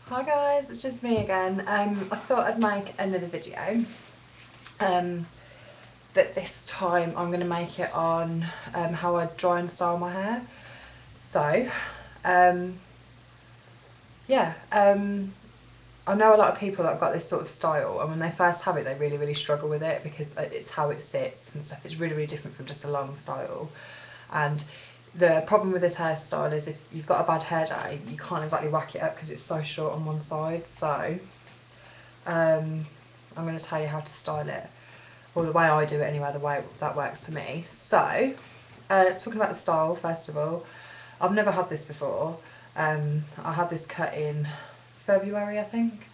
Hi guys, it's just me again. I thought I'd make another video, but this time I'm going to make it on how I dry and style my hair. So, um, yeah, I know a lot of people that have got this sort of style, and when they first have it they really struggle with it because it's how it sits and stuff. It's really different from just a long style. And the problem with this hairstyle is if you've got a bad hair day, you can't exactly whack it up because it's so short on one side. So I'm going to tell you how to style it, or the way I do it anyway, the way that works for me. So let's talk about the style first of all. I've never had this before. I had this cut in February, I think,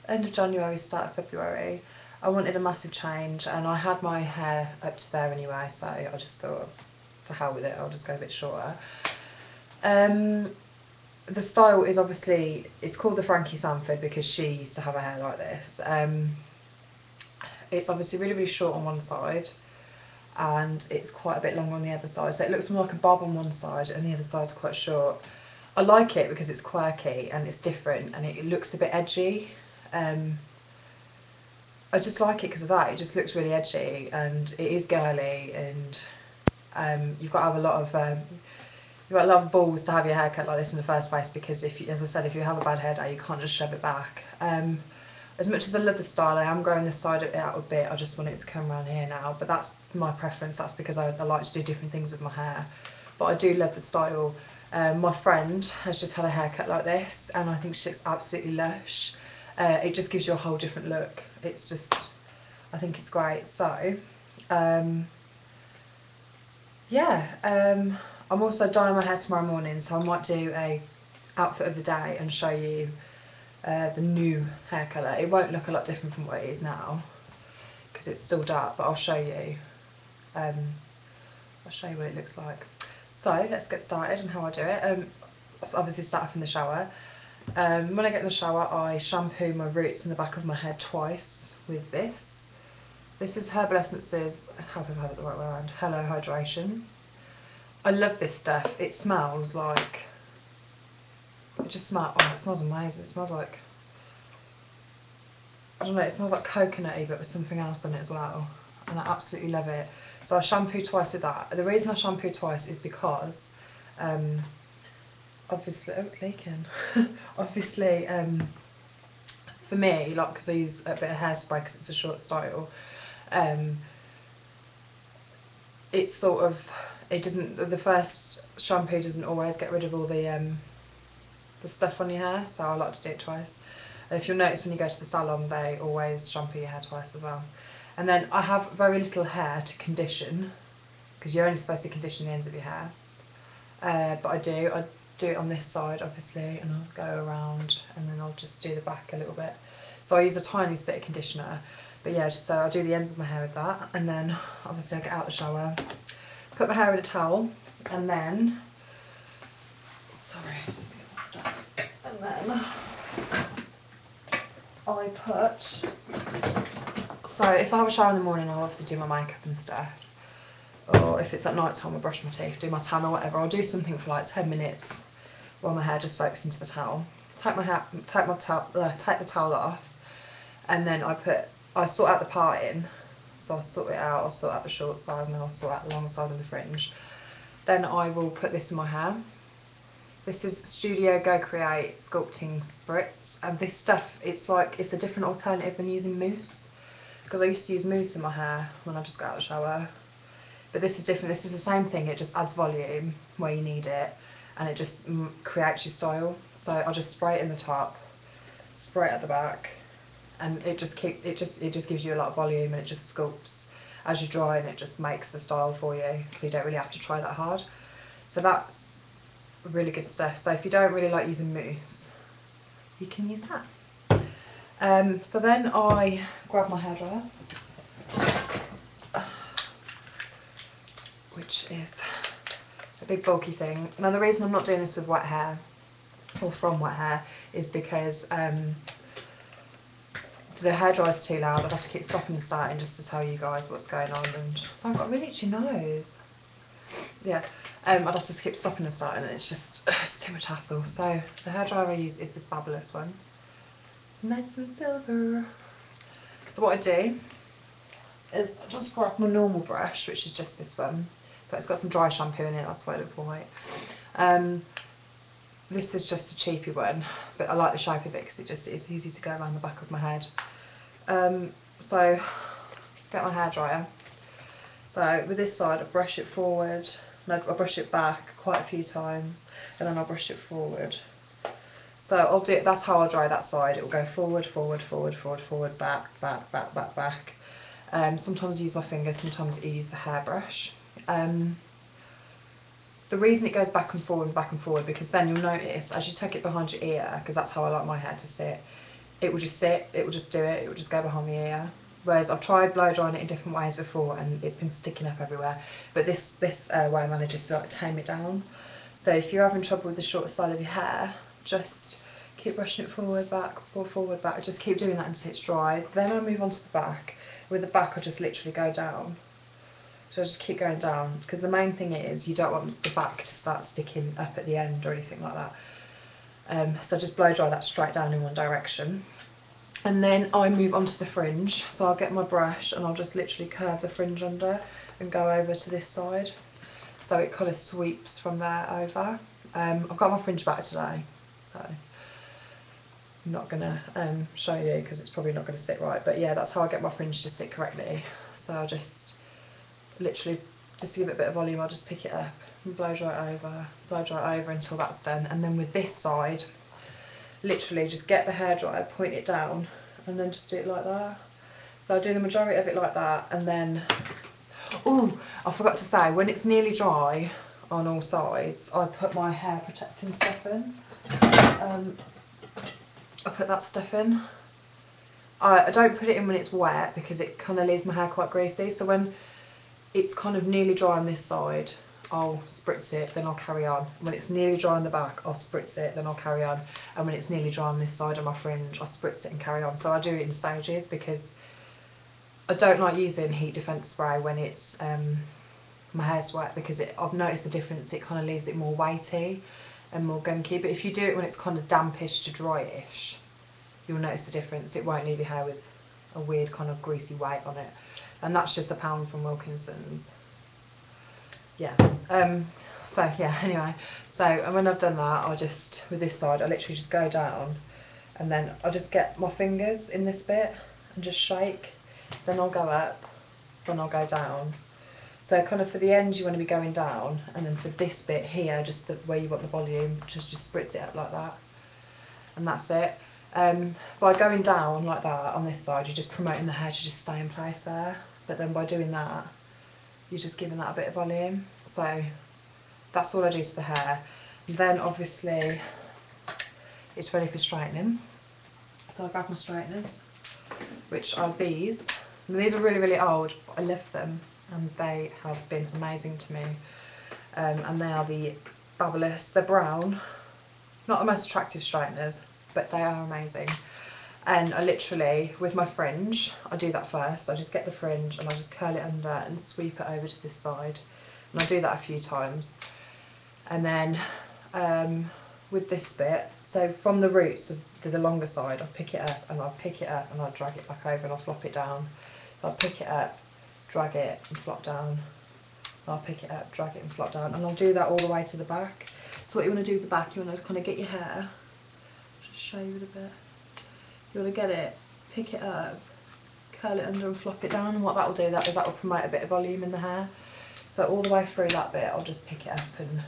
end of January, start of February. I wanted a massive change and I had my hair up to there anyway, so I just thought, to hell with it, I'll just go a bit shorter. The style is obviously, it's called the Frankie Sanford because she used to have a hair like this. It's obviously really short on one side and it's quite a bit long on the other side, so it looks more like a bob on one side and the other side's quite short. I like it because it's quirky and it's different and it looks a bit edgy. I just like it because of that. It just looks really edgy and it is girly, and you've got to have a lot of you've got a lot of balls to have your hair cut like this in the first place, because if you, as I said, if you have a bad hair day you can't just shove it back. As much as I love the style, I am growing this side out a bit. I just want it to come around here now, but that's my preference. That's because I like to do different things with my hair, but I do love the style. My friend has just had a haircut like this and I think she looks absolutely lush. It just gives you a whole different look. It's just, I think it's great. So yeah, I'm also dyeing my hair tomorrow morning, so I might do a outfit of the day and show you the new hair colour. It won't look a lot different from what it is now because it's still dark, but I'll show you. I'll show you what it looks like. So let's get started and how I do it. So obviously start off in the shower. When I get in the shower, I shampoo my roots in the back of my head twice with this. This is Herbal Essences, I hope I've had it the right way around, Hello Hydration. I love this stuff. It smells like, it smells amazing. It smells like, I don't know, it smells like coconutty but with something else on it as well. And I absolutely love it. So I shampoo twice with that. The reason I shampoo twice is because, obviously, oh, it's leaking. Obviously, for me, like, because I use a bit of hairspray because it's a short style, it's sort of, it doesn't, the first shampoo doesn't always get rid of all the stuff on your hair, so I like to do it twice. And if you'll notice when you go to the salon, they always shampoo your hair twice as well. And then I have very little hair to condition, because you're only supposed to condition the ends of your hair. But I do it on this side, obviously, and I'll go around and then I'll just do the back a little bit. So I use a tiny bit of conditioner, but yeah, just so I'll do the ends of my hair with that, and then obviously I get out of the shower, put my hair in a towel, and then, sorry, just get my stuff, and then I put, so if I have a shower in the morning I'll obviously do my makeup and stuff, or if it's at night time I'll brush my teeth, do my tan or whatever. I'll do something for like 10 minutes while my hair just soaks into the towel. Take the towel off, and then I sort out the parting. So I'll sort it out, I'll sort out the short side and then I'll sort out the long side of the fringe. Then I will put this in my hair. This is Studio Go Create Sculpting Spritz, and this stuff, it's a different alternative than using mousse, because I used to use mousse in my hair when I just got out of the shower. But this is different. This is the same thing, it just adds volume where you need it and it just creates your style. So I'll just spray it in the top, spray it at the back, and it just gives you a lot of volume and it just sculpts as you dry, and it just makes the style for you, so you don't really have to try that hard. So that's really good stuff. So if you don't really like using mousse, you can use that. So then I grab my hairdryer, which is a big bulky thing. Now the reason I'm not doing this with wet hair, or from wet hair, is because the hairdryer's too loud. I'd have to keep stopping and starting just to tell you guys what's going on, and so I've got a really itchy nose. Yeah, I'd have to keep stopping and starting, and it's just it's too much hassle. So the hairdryer I use is this Fabulous one. Nice and silver. So what I do is I just grab my normal brush, which is just this one. So it's got some dry shampoo in it, that's why it looks white. This is just a cheapy one, but I like the shape of it because it's easy to go around the back of my head. So get my hairdryer. So with this side I brush it forward, and I brush it back quite a few times, and then I'll brush it forward. So I'll do it, that's how I'll dry that side. It will go forward, forward, forward, forward, forward, back, back, back, back, back. Sometimes I use my fingers, sometimes I use the hairbrush. The reason it goes back and forward, because then you'll notice as you take it behind your ear, because that's how I like my hair to sit, it will just sit, it will just do it, it will just go behind the ear. Whereas I've tried blow drying it in different ways before and it's been sticking up everywhere. But this way I manage to like tame it down. So if you're having trouble with the short side of your hair, just keep brushing it forward, back, just keep doing that until it's dry. Then I move on to the back. With the back I just literally go down. So I just keep going down, because the main thing is you don't want the back to start sticking up at the end or anything like that. So just blow dry that straight down in one direction. And then I move on to the fringe. So I'll get my brush and I'll just literally curve the fringe under and go over to this side. So it kind of sweeps from there over. I've got my fringe back today, so I'm not going to show you because it's probably not going to sit right. But yeah, that's how I get my fringe to sit correctly. So I'll just literally, just to give it a bit of volume, I'll just pick it up and blow dry over until that's done. And then with this side, literally just get the hairdryer, point it down, and then just do it like that. So I'll do the majority of it like that, and then, ooh, I forgot to say, when it's nearly dry on all sides, I put my hair protecting stuff in. I put that stuff in. I don't put it in when it's wet because it kind of leaves my hair quite greasy, so when it's kind of nearly dry on this side, I'll spritz it, then I'll carry on. When it's nearly dry on the back, I'll spritz it, then I'll carry on. And when it's nearly dry on this side of my fringe, I'll spritz it and carry on. So I do it in stages because I don't like using heat defence spray when it's my hair's wet, because I've noticed the difference, it kind of leaves it more weighty and more gunky. But if you do it when it's kind of dampish to dryish, you'll notice the difference. It won't leave your hair with a weird kind of greasy weight on it. And that's just £1 from Wilkinson's. Yeah, so yeah, anyway, so and when I've done that, I'll just, with this side, I literally just go down, and then I'll just get my fingers in this bit and just shake, then I'll go up, then I'll go down. So kind of for the end you want to be going down, and then for this bit here, just where you want the volume, just spritz it up like that, and that's it. By going down like that on this side, you're just promoting the hair to just stay in place there, but then by doing that, you're just giving that a bit of volume. So that's all I do to the hair. And then obviously it's ready for straightening. So I grab my straighteners, which are these. And these are really, really old, but I love them and they have been amazing to me. And they are the Babyliss. They're brown, not the most attractive straighteners, but they are amazing. And I literally, with my fringe, I do that first. I just get the fringe and I just curl it under and sweep it over to this side. And I do that a few times. And then with this bit, so from the roots of the longer side, I pick it up and I'll pick it up and I'll drag it back over and I'll flop it down. So I'll pick it up, drag it and flop down. I'll pick it up, drag it and flop down. And I'll do that all the way to the back. So what you want to do with the back, you want to kind of get your hair, just show you a bit. You want to get it, pick it up, curl it under and flop it down, and what that will do is that will promote a bit of volume in the hair. So all the way through that bit I'll just pick it up and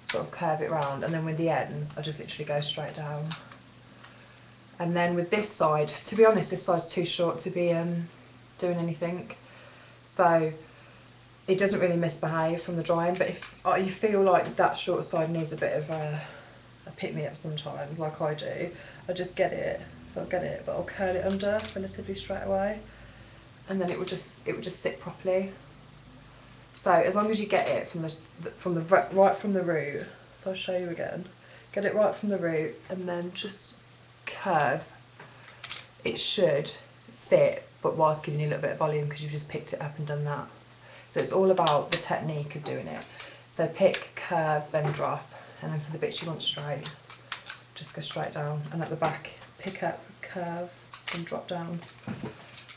sort of curve it round, and then with the ends I just literally go straight down. And then with this side, to be honest, this side's too short to be doing anything, so it doesn't really misbehave from the drying. But if you feel like that short side needs a bit of a pick-me-up sometimes, like I do, I just get it. I'll get it, but I'll curl it under relatively straight away, and then it will just sit properly. So as long as you get it right from the root, so I'll show you again. Get it right from the root, and then just curve. It should sit, but whilst giving you a little bit of volume because you've just picked it up and done that. So it's all about the technique of doing it. So pick, curve, then drop, and then for the bits you want straight, just go straight down, and at the back it's pick up, curve and drop down.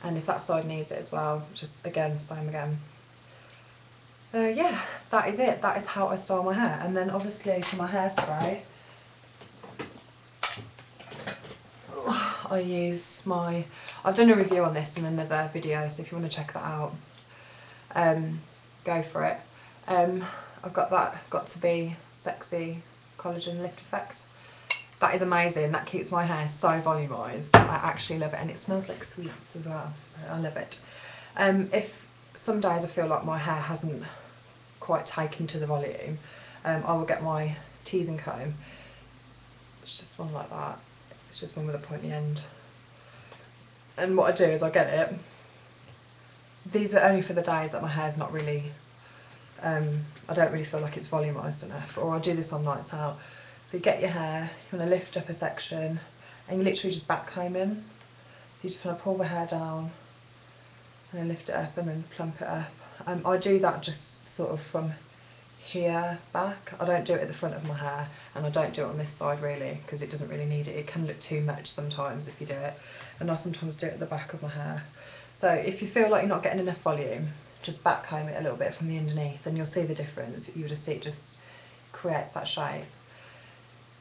And if that side needs it as well, just again, same again. Yeah, that is it. That is how I style my hair. And then obviously for my hairspray, I use my, I've done a review on this in another video, so if you want to check that out, go for it. I've got that Got To Be Sexy Collagen Lift Effect. That is amazing. That keeps my hair so volumised. I actually love it, and it smells like sweets as well, so I love it. If some days I feel like my hair hasn't quite taken to the volume, I will get my teasing comb. It's just one like that. It's just one with a pointy end. And what I do is I get it. These are only for the days that my hair's not really, I don't really feel like it's volumised enough, or I do this on nights out. So you get your hair, you want to lift up a section, and you literally just back comb in. You just want to pull the hair down, and then lift it up, and then plump it up. I do that just sort of from here back. I don't do it at the front of my hair, and I don't do it on this side really, because it doesn't really need it. It can look too much sometimes if you do it, and I sometimes do it at the back of my hair. So if you feel like you're not getting enough volume, just back comb it a little bit from the underneath, and you'll see the difference. You'll just see it just creates that shape.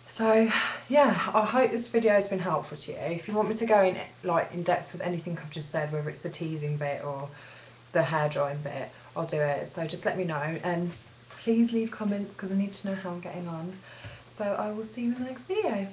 So yeah, I hope this video has been helpful to you. If you want me to go in depth with anything I've just said, whether it's the teasing bit or the hair drying bit, I'll do it. So just let me know, and please leave comments because I need to know how I'm getting on. So I will see you in the next video.